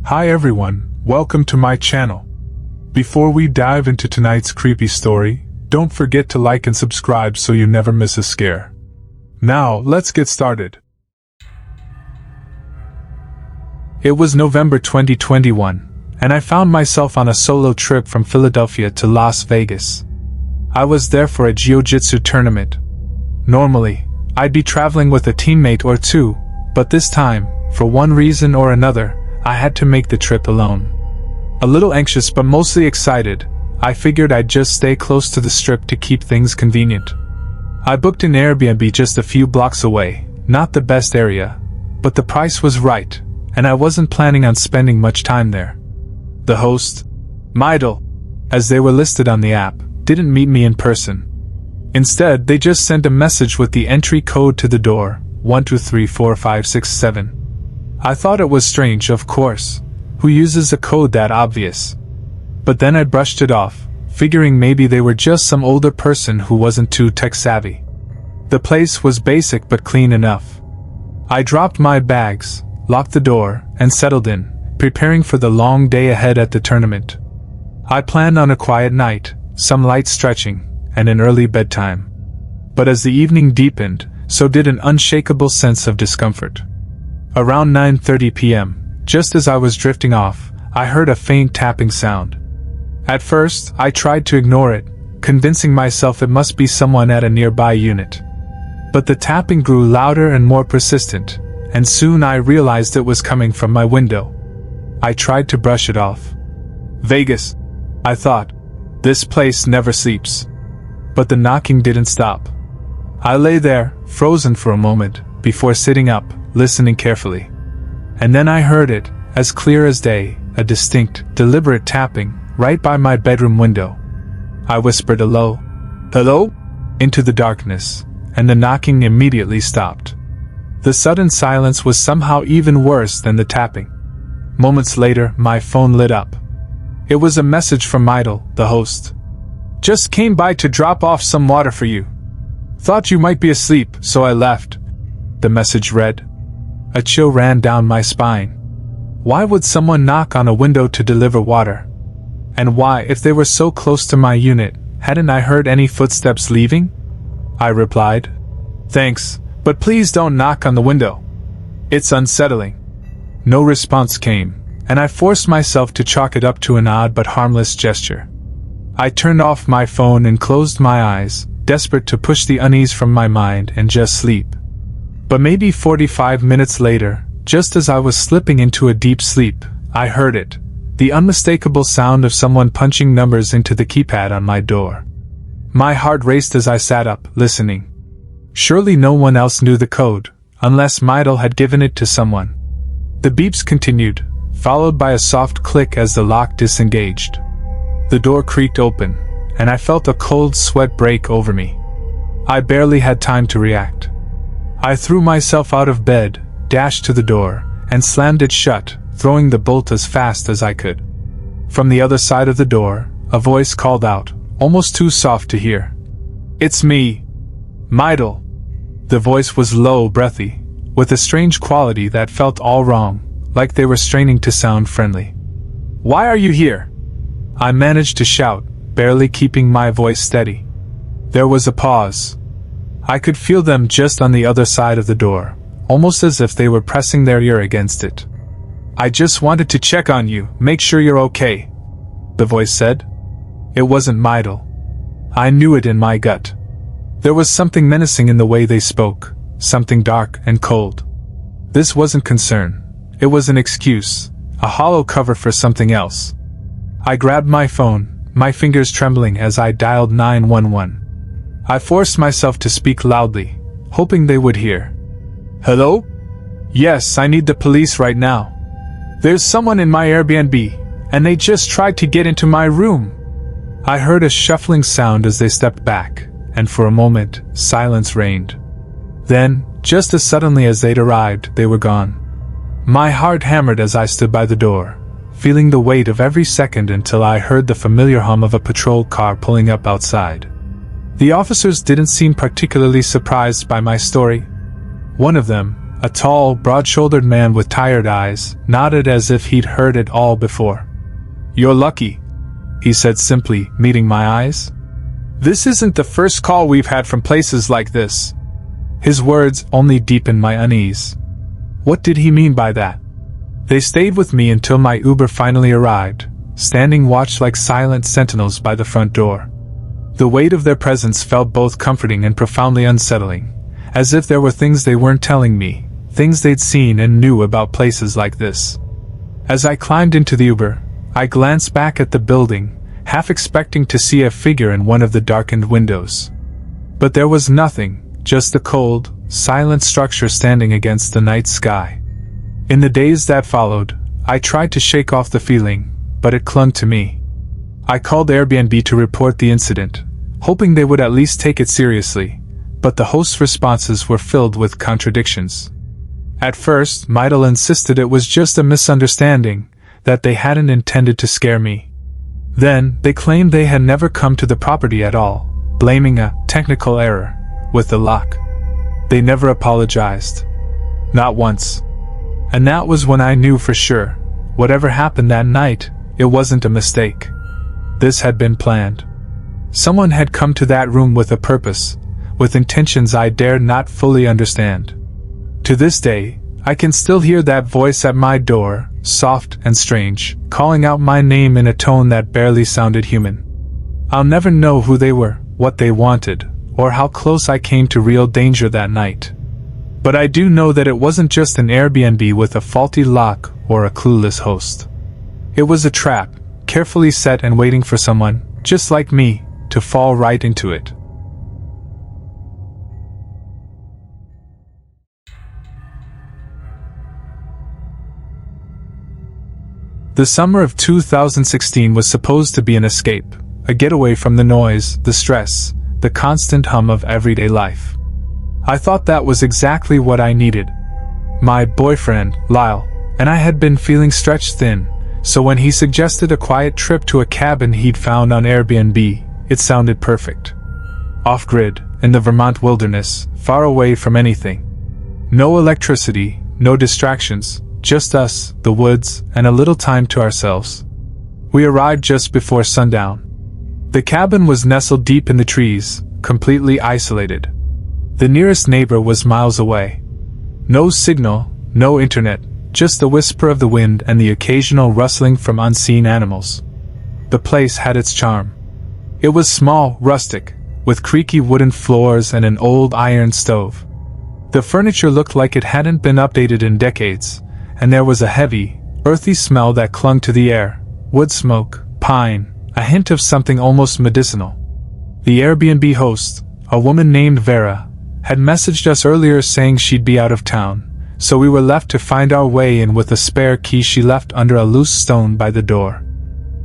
Hi everyone, welcome to my channel. Before we dive into tonight's creepy story, don't forget to like and subscribe so you never miss a scare. Now, let's get started. It was November 2021, and I found myself on a solo trip from Philadelphia to Las Vegas. I was there for a jiu-jitsu tournament. Normally, I'd be traveling with a teammate or two, but this time, for one reason or another, I had to make the trip alone. A little anxious but mostly excited, I figured I'd just stay close to the strip to keep things convenient. I booked an Airbnb just a few blocks away, not the best area, but the price was right, and I wasn't planning on spending much time there. The host, Midel, as they were listed on the app, didn't meet me in person. Instead, they just sent a message with the entry code to the door, 12345667. I thought it was strange, of course. Who uses a code that obvious? But then I brushed it off, figuring maybe they were just some older person who wasn't too tech-savvy. The place was basic but clean enough. I dropped my bags, locked the door, and settled in, preparing for the long day ahead at the tournament. I planned on a quiet night, some light stretching, and an early bedtime. But as the evening deepened, so did an unshakable sense of discomfort. Around 9:30 p.m., just as I was drifting off, I heard a faint tapping sound. At first, I tried to ignore it, convincing myself it must be someone at a nearby unit. But the tapping grew louder and more persistent, and soon I realized it was coming from my window. I tried to brush it off. Vegas, I thought. This place never sleeps. But the knocking didn't stop. I lay there, frozen for a moment, before sitting up, listening carefully. And then I heard it, as clear as day, a distinct, deliberate tapping, right by my bedroom window. I whispered a low, "Hello?" into the darkness, and the knocking immediately stopped. The sudden silence was somehow even worse than the tapping. Moments later, my phone lit up. It was a message from Midel, the host. "Just came by to drop off some water for you. Thought you might be asleep, so I left," the message read. A chill ran down my spine. Why would someone knock on a window to deliver water? And why, if they were so close to my unit, hadn't I heard any footsteps leaving? I replied, "Thanks, but please don't knock on the window. It's unsettling." No response came, and I forced myself to chalk it up to an odd but harmless gesture. I turned off my phone and closed my eyes, desperate to push the unease from my mind and just sleep. But maybe 45 minutes later, just as I was slipping into a deep sleep, I heard it, the unmistakable sound of someone punching numbers into the keypad on my door. My heart raced as I sat up, listening. Surely no one else knew the code, unless Midel had given it to someone. The beeps continued, followed by a soft click as the lock disengaged. The door creaked open, and I felt a cold sweat break over me. I barely had time to react. I threw myself out of bed, dashed to the door, and slammed it shut, throwing the bolt as fast as I could. From the other side of the door, a voice called out, almost too soft to hear. "It's me, Midel." The voice was low, breathy, with a strange quality that felt all wrong, like they were straining to sound friendly. "Why are you here?" I managed to shout, barely keeping my voice steady. There was a pause. I could feel them just on the other side of the door, almost as if they were pressing their ear against it. "I just wanted to check on you, make sure you're okay," the voice said. It wasn't Midel. I knew it in my gut. There was something menacing in the way they spoke, something dark and cold. This wasn't concern. It was an excuse, a hollow cover for something else. I grabbed my phone, my fingers trembling as I dialed 911. I forced myself to speak loudly, hoping they would hear. "Hello? Yes, I need the police right now. There's someone in my Airbnb, and they just tried to get into my room." I heard a shuffling sound as they stepped back, and for a moment, silence reigned. Then, just as suddenly as they'd arrived, they were gone. My heart hammered as I stood by the door, feeling the weight of every second until I heard the familiar hum of a patrol car pulling up outside. The officers didn't seem particularly surprised by my story. One of them, A tall, broad-shouldered man with tired eyes nodded as if he'd heard it all before. "You're lucky," he said simply, meeting my eyes. "This isn't the first call we've had from places like this." His words only deepened my unease. What did he mean by that? They stayed with me until my Uber finally arrived, standing watch like silent sentinels by the front door. The weight of their presence felt both comforting and profoundly unsettling, as if there were things they weren't telling me, things they'd seen and knew about places like this. As I climbed into the Uber, I glanced back at the building, half expecting to see a figure in one of the darkened windows. But there was nothing, just the cold, silent structure standing against the night sky. In the days that followed, I tried to shake off the feeling, but it clung to me. I called Airbnb to report the incident, hoping they would at least take it seriously, but the host's responses were filled with contradictions. At first, Midel insisted it was just a misunderstanding, that they hadn't intended to scare me. Then, they claimed they had never come to the property at all, blaming a technical error with the lock. They never apologized. Not once. And that was when I knew for sure, whatever happened that night, it wasn't a mistake. This had been planned. Someone had come to that room with a purpose, with intentions I dared not fully understand. To this day, I can still hear that voice at my door, soft and strange, calling out my name in a tone that barely sounded human. I'll never know who they were, what they wanted, or how close I came to real danger that night. But I do know that it wasn't just an Airbnb with a faulty lock or a clueless host. It was a trap, carefully set and waiting for someone, just like me, to fall right into it. The summer of 2016 was supposed to be an escape, a getaway from the noise, the stress, the constant hum of everyday life. I thought that was exactly what I needed. My boyfriend, Lyle, and I had been feeling stretched thin, so when he suggested a quiet trip to a cabin he'd found on Airbnb, it sounded perfect. Off-grid, in the Vermont wilderness, far away from anything. No electricity, no distractions, just us, the woods, and a little time to ourselves. We arrived just before sundown. The cabin was nestled deep in the trees, completely isolated. The nearest neighbor was miles away. No signal, no internet, just the whisper of the wind and the occasional rustling from unseen animals. The place had its charm. It was small, rustic, with creaky wooden floors and an old iron stove. The furniture looked like it hadn't been updated in decades, and there was a heavy, earthy smell that clung to the air, wood smoke, pine, a hint of something almost medicinal. The Airbnb host, a woman named Vera, had messaged us earlier saying she'd be out of town, so we were left to find our way in with a spare key she left under a loose stone by the door.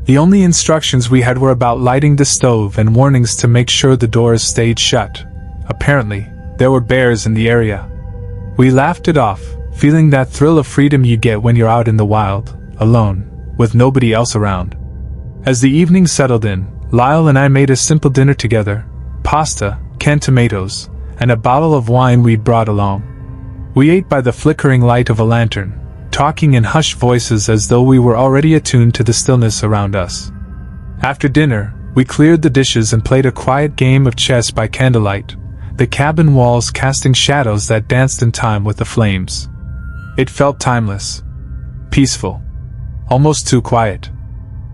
The only instructions we had were about lighting the stove and warnings to make sure the doors stayed shut. Apparently, there were bears in the area. We laughed it off, feeling that thrill of freedom you get when you're out in the wild, alone, with nobody else around. As the evening settled in, Lyle and I made a simple dinner together: pasta, canned tomatoes, and a bottle of wine we'd brought along. We ate by the flickering light of a lantern, talking in hushed voices as though we were already attuned to the stillness around us. After dinner, we cleared the dishes and played a quiet game of chess by candlelight, the cabin walls casting shadows that danced in time with the flames. It felt timeless. Peaceful. Almost too quiet.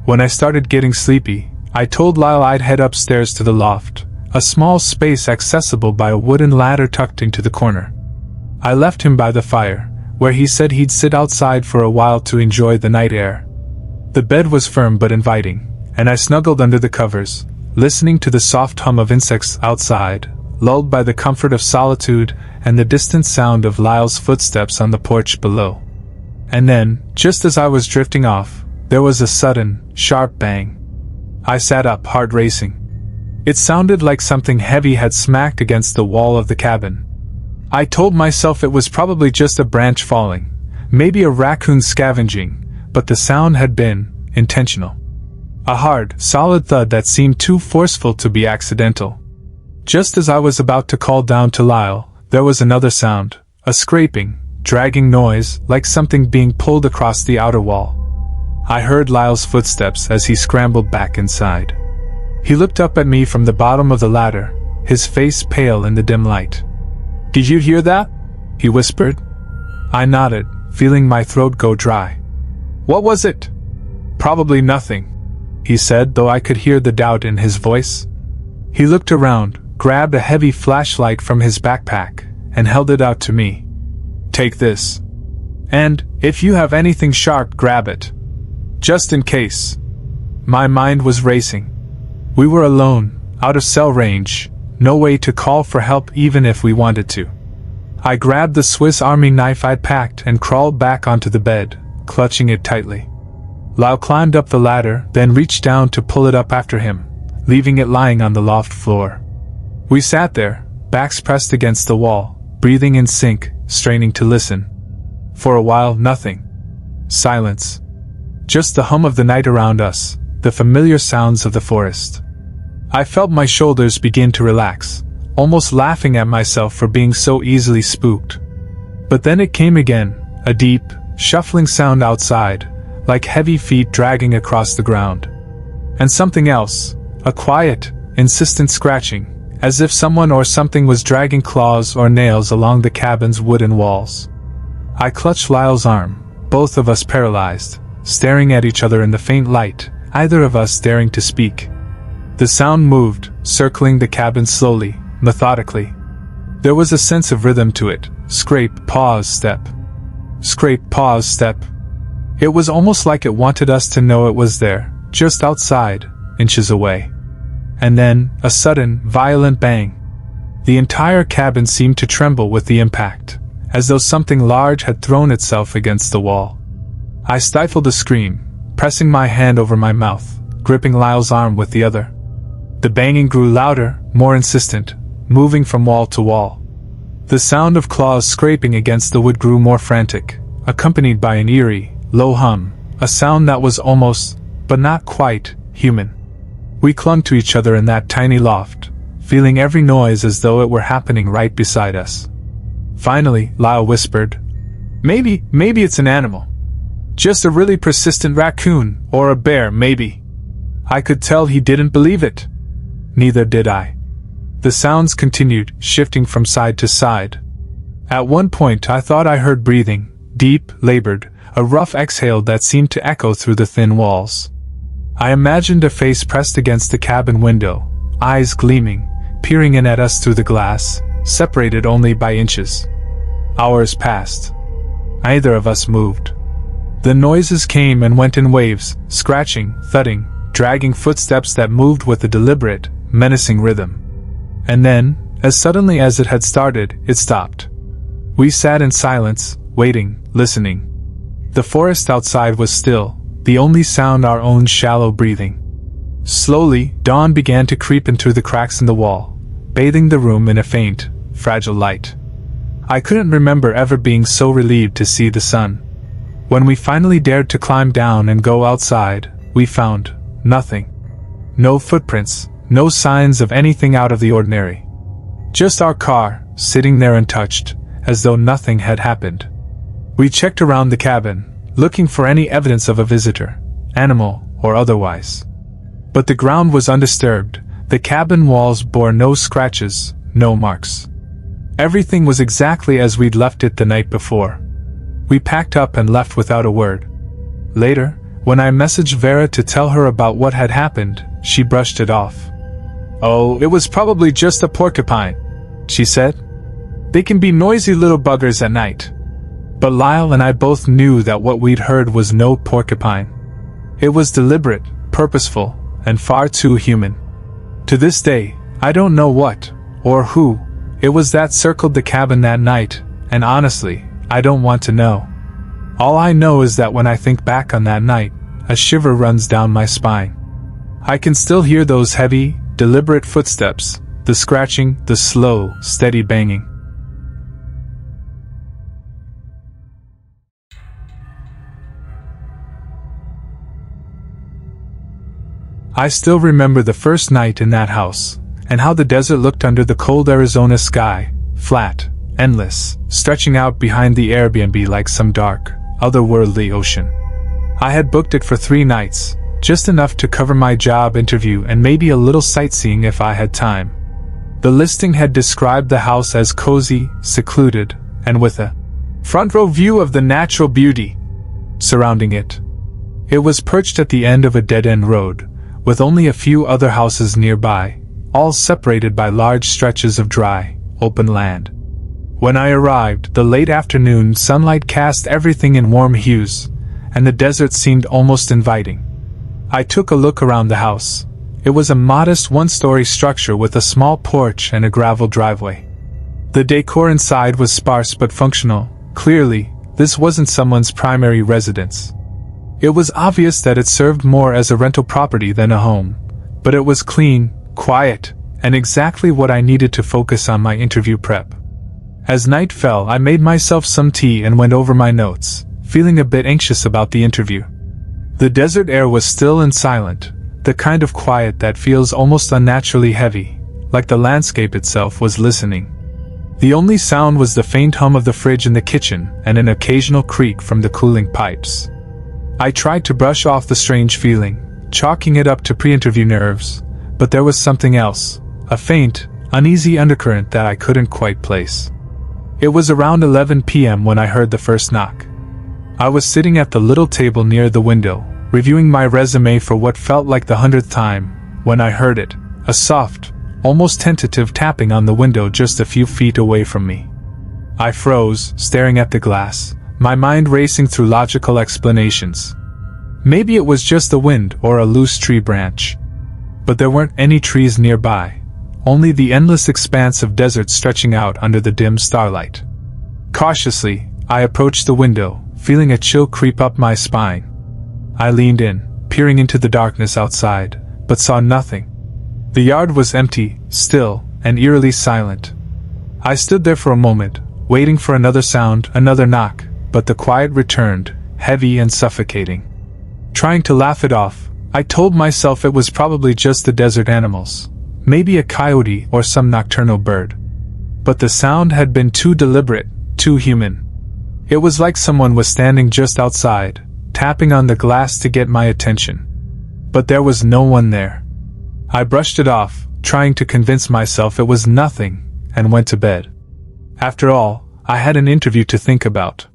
When I started getting sleepy, I told Lyle I'd head upstairs to the loft, a small space accessible by a wooden ladder tucked into the corner. I left him by the fire, where he said he'd sit outside for a while to enjoy the night air. The bed was firm but inviting, and I snuggled under the covers, listening to the soft hum of insects outside, lulled by the comfort of solitude and the distant sound of Lyle's footsteps on the porch below. And then, just as I was drifting off, there was a sudden, sharp bang. I sat up, heart racing. It sounded like something heavy had smacked against the wall of the cabin. I told myself it was probably just a branch falling, maybe a raccoon scavenging, but the sound had been intentional. A hard, solid thud that seemed too forceful to be accidental. Just as I was about to call down to Lyle, there was another sound, a scraping, dragging noise, like something being pulled across the outer wall. I heard Lyle's footsteps as he scrambled back inside. He looked up at me from the bottom of the ladder, his face pale in the dim light. "Did you hear that?" he whispered. I nodded, feeling my throat go dry. "What was it?" "Probably nothing," he said, though I could hear the doubt in his voice. He looked around, grabbed a heavy flashlight from his backpack, and held it out to me. "Take this. And, if you have anything sharp, grab it. Just in case." My mind was racing. We were alone, out of cell range, no way to call for help even if we wanted to. I grabbed the Swiss Army knife I'd packed and crawled back onto the bed, clutching it tightly. Lyle climbed up the ladder, then reached down to pull it up after him, leaving it lying on the loft floor. We sat there, backs pressed against the wall, breathing in sync, straining to listen. For a while, nothing. Silence. Just the hum of the night around us, the familiar sounds of the forest. I felt my shoulders begin to relax, almost laughing at myself for being so easily spooked. But then it came again, a deep, shuffling sound outside, like heavy feet dragging across the ground. And something else, a quiet, insistent scratching, as if someone or something was dragging claws or nails along the cabin's wooden walls. I clutched Lyle's arm, both of us paralyzed, staring at each other in the faint light, either of us daring to speak. The sound moved, circling the cabin slowly, methodically. There was a sense of rhythm to it. Scrape, pause, step. Scrape, pause, step. It was almost like it wanted us to know it was there, just outside, inches away. And then, a sudden, violent bang. The entire cabin seemed to tremble with the impact, as though something large had thrown itself against the wall. I stifled a scream, pressing my hand over my mouth, gripping Lyle's arm with the other. The banging grew louder, more insistent, moving from wall to wall. The sound of claws scraping against the wood grew more frantic, accompanied by an eerie, low hum, a sound that was almost, but not quite, human. We clung to each other in that tiny loft, feeling every noise as though it were happening right beside us. Finally, Lyle whispered, Maybe it's an animal. Just a really persistent raccoon, or a bear, maybe." I could tell he didn't believe it. Neither did I. The sounds continued, shifting from side to side. At one point I thought I heard breathing, deep, labored, a rough exhale that seemed to echo through the thin walls. I imagined a face pressed against the cabin window, eyes gleaming, peering in at us through the glass, separated only by inches. Hours passed. Neither of us moved. The noises came and went in waves, scratching, thudding, dragging footsteps that moved with a deliberate, menacing rhythm. And then, as suddenly as it had started, it stopped. We sat in silence, waiting, listening. The forest outside was still, the only sound our own shallow breathing. Slowly, dawn began to creep in through the cracks in the wall, bathing the room in a faint, fragile light. I couldn't remember ever being so relieved to see the sun. When we finally dared to climb down and go outside, we found nothing. No footprints, no signs of anything out of the ordinary. Just our car, sitting there untouched, as though nothing had happened. We checked around the cabin, looking for any evidence of a visitor, animal or otherwise. But the ground was undisturbed, the cabin walls bore no scratches, no marks. Everything was exactly as we'd left it the night before. We packed up and left without a word. Later, when I messaged Vera to tell her about what had happened, she brushed it off. "Oh, it was probably just a porcupine," she said. "They can be noisy little buggers at night." But Lyle and I both knew that what we'd heard was no porcupine. It was deliberate, purposeful, and far too human. To this day, I don't know what, or who, it was that circled the cabin that night, and honestly, I don't want to know. All I know is that when I think back on that night, a shiver runs down my spine. I can still hear those heavy, deliberate footsteps, the scratching, the slow, steady banging. I still remember the first night in that house, and how the desert looked under the cold Arizona sky, flat, endless, stretching out behind the Airbnb like some dark, otherworldly ocean. I had booked it for 3 nights, just enough to cover my job interview and maybe a little sightseeing if I had time. The listing had described the house as cozy, secluded, and with a front row view of the natural beauty surrounding it. It was perched at the end of a dead-end road, with only a few other houses nearby, all separated by large stretches of dry, open land. When I arrived, the late afternoon sunlight cast everything in warm hues, and the desert seemed almost inviting. I took a look around the house. It was a modest 1-story structure with a small porch and a gravel driveway. The decor inside was sparse but functional. Clearly, this wasn't someone's primary residence. It was obvious that it served more as a rental property than a home, but it was clean, quiet, and exactly what I needed to focus on my interview prep. As night fell, I made myself some tea and went over my notes, feeling a bit anxious about the interview. The desert air was still and silent, the kind of quiet that feels almost unnaturally heavy, like the landscape itself was listening. The only sound was the faint hum of the fridge in the kitchen and an occasional creak from the cooling pipes. I tried to brush off the strange feeling, chalking it up to pre-interview nerves, but there was something else, a faint, uneasy undercurrent that I couldn't quite place. It was around 11 p.m. when I heard the first knock. I was sitting at the little table near the window, reviewing my resume for what felt like the 100th time, when I heard it, a soft, almost tentative tapping on the window just a few feet away from me. I froze, staring at the glass, my mind racing through logical explanations. Maybe it was just the wind or a loose tree branch. But there weren't any trees nearby, only the endless expanse of desert stretching out under the dim starlight. Cautiously, I approached the window, feeling a chill creep up my spine. I leaned in, peering into the darkness outside, but saw nothing. The yard was empty, still, and eerily silent. I stood there for a moment, waiting for another sound, another knock, but the quiet returned, heavy and suffocating. Trying to laugh it off, I told myself it was probably just the desert animals, maybe a coyote or some nocturnal bird. But the sound had been too deliberate, too human. It was like someone was standing just outside, tapping on the glass to get my attention. But there was no one there. I brushed it off, trying to convince myself it was nothing, and went to bed. After all, I had an interview to think about.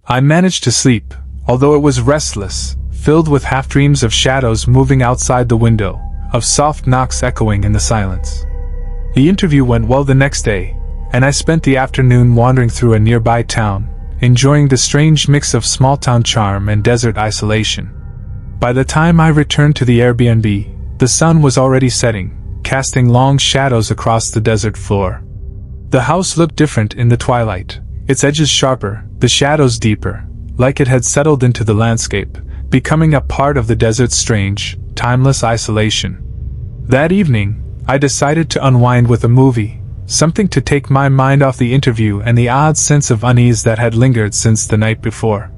I managed to sleep, although it was restless, filled with half-dreams of shadows moving outside the window, of soft knocks echoing in the silence. The interview went well the next day, and I spent the afternoon wandering through a nearby town, enjoying the strange mix of small-town charm and desert isolation. By the time I returned to the Airbnb, the sun was already setting, casting long shadows across the desert floor. The house looked different in the twilight, its edges sharper, the shadows deeper, like it had settled into the landscape, becoming a part of the desert's strange, timeless isolation. That evening, I decided to unwind with a movie, something to take my mind off the interview and the odd sense of unease that had lingered since the night before.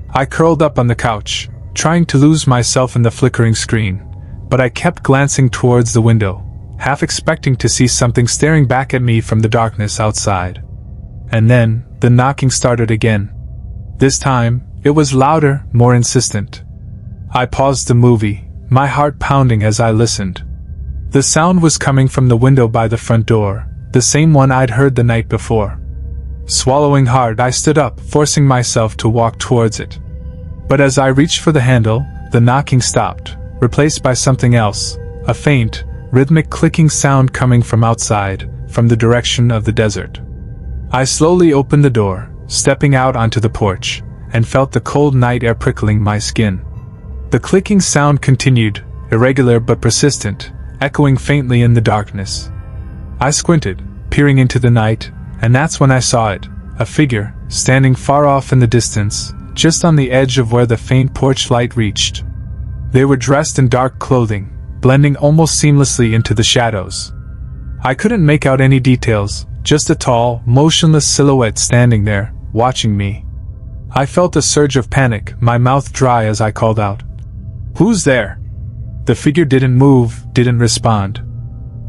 I curled up on the couch, trying to lose myself in the flickering screen, but I kept glancing towards the window, half expecting to see something staring back at me from the darkness outside. And then, the knocking started again. This time, it was louder, more insistent. I paused the movie, my heart pounding as I listened. The sound was coming from the window by the front door, the same one I'd heard the night before. Swallowing hard, I stood up, forcing myself to walk towards it. But as I reached for the handle, the knocking stopped, replaced by something else, a faint, rhythmic clicking sound coming from outside, from the direction of the desert. I slowly opened the door, stepping out onto the porch, and felt the cold night air prickling my skin. The clicking sound continued, irregular but persistent, echoing faintly in the darkness. I squinted, peering into the night, and that's when I saw it, a figure, standing far off in the distance, just on the edge of where the faint porch light reached. They were dressed in dark clothing, blending almost seamlessly into the shadows. I couldn't make out any details, just a tall, motionless silhouette standing there, watching me. I felt a surge of panic, my mouth dry as I called out, "Who's there?" The figure didn't move, didn't respond.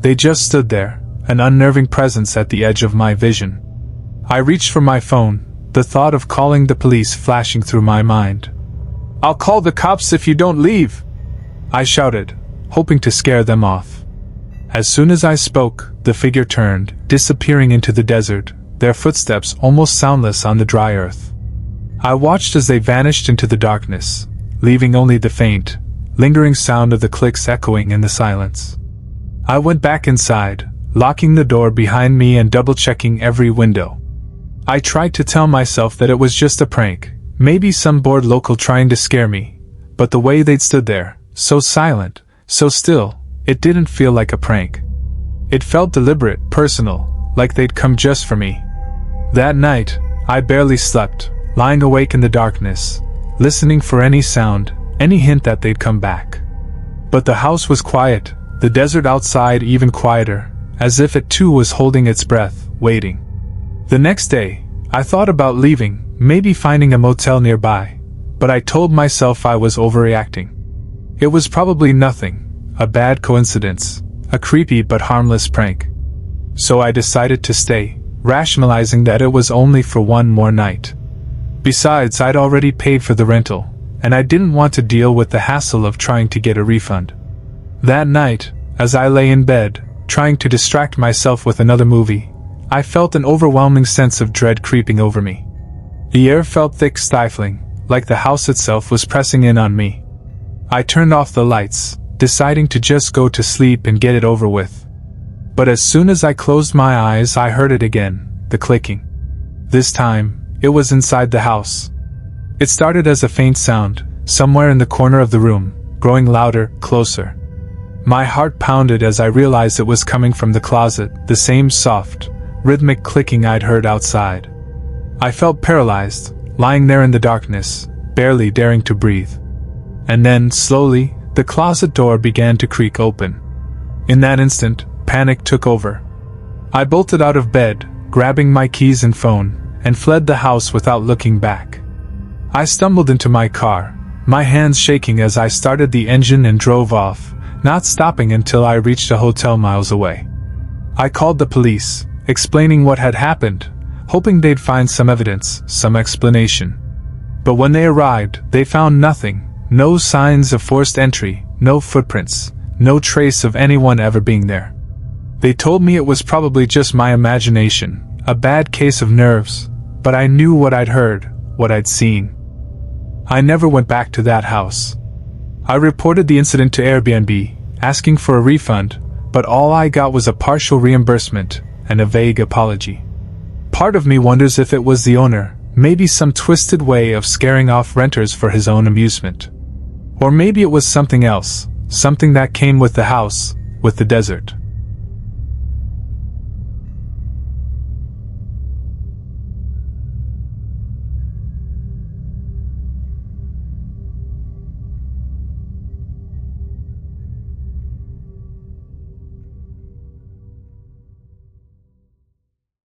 They just stood there, an unnerving presence at the edge of my vision. I reached for my phone, the thought of calling the police flashing through my mind. "I'll call the cops if you don't leave!" I shouted, hoping to scare them off. As soon as I spoke, the figure turned, disappearing into the desert, their footsteps almost soundless on the dry earth. I watched as they vanished into the darkness, leaving only the faint, lingering sound of the clicks echoing in the silence. I went back inside, locking the door behind me and double-checking every window. I tried to tell myself that it was just a prank, maybe some bored local trying to scare me, but the way they'd stood there, so silent, so still, it didn't feel like a prank. It felt deliberate, personal, like they'd come just for me. That night, I barely slept, lying awake in the darkness, listening for any sound, any hint that they'd come back. But the house was quiet, the desert outside even quieter, as if it too was holding its breath, waiting. The next day, I thought about leaving, maybe finding a motel nearby, but I told myself I was overreacting. It was probably nothing, a bad coincidence, a creepy but harmless prank. So I decided to stay, rationalizing that it was only for one more night. Besides, I'd already paid for the rental, and I didn't want to deal with the hassle of trying to get a refund. That night, as I lay in bed, trying to distract myself with another movie, I felt an overwhelming sense of dread creeping over me. The air felt thick, stifling, like the house itself was pressing in on me. I turned off the lights, deciding to just go to sleep and get it over with. But as soon as I closed my eyes, I heard it again, the clicking. This time, it was inside the house. It started as a faint sound, somewhere in the corner of the room, growing louder, closer. My heart pounded as I realized it was coming from the closet, the same soft, rhythmic clicking I'd heard outside. I felt paralyzed, lying there in the darkness, barely daring to breathe. And then, slowly, the closet door began to creak open. In that instant, panic took over. I bolted out of bed, grabbing my keys and phone, and fled the house without looking back. I stumbled into my car, my hands shaking as I started the engine and drove off, not stopping until I reached a hotel miles away. I called the police, explaining what had happened, hoping they'd find some evidence, some explanation. But when they arrived, they found nothing, no signs of forced entry, no footprints, no trace of anyone ever being there. They told me it was probably just my imagination, a bad case of nerves, but I knew what I'd heard, what I'd seen. I never went back to that house. I reported the incident to Airbnb, asking for a refund, but all I got was a partial reimbursement and a vague apology. Part of me wonders if it was the owner, maybe some twisted way of scaring off renters for his own amusement. Or maybe it was something else, something that came with the house, with the desert.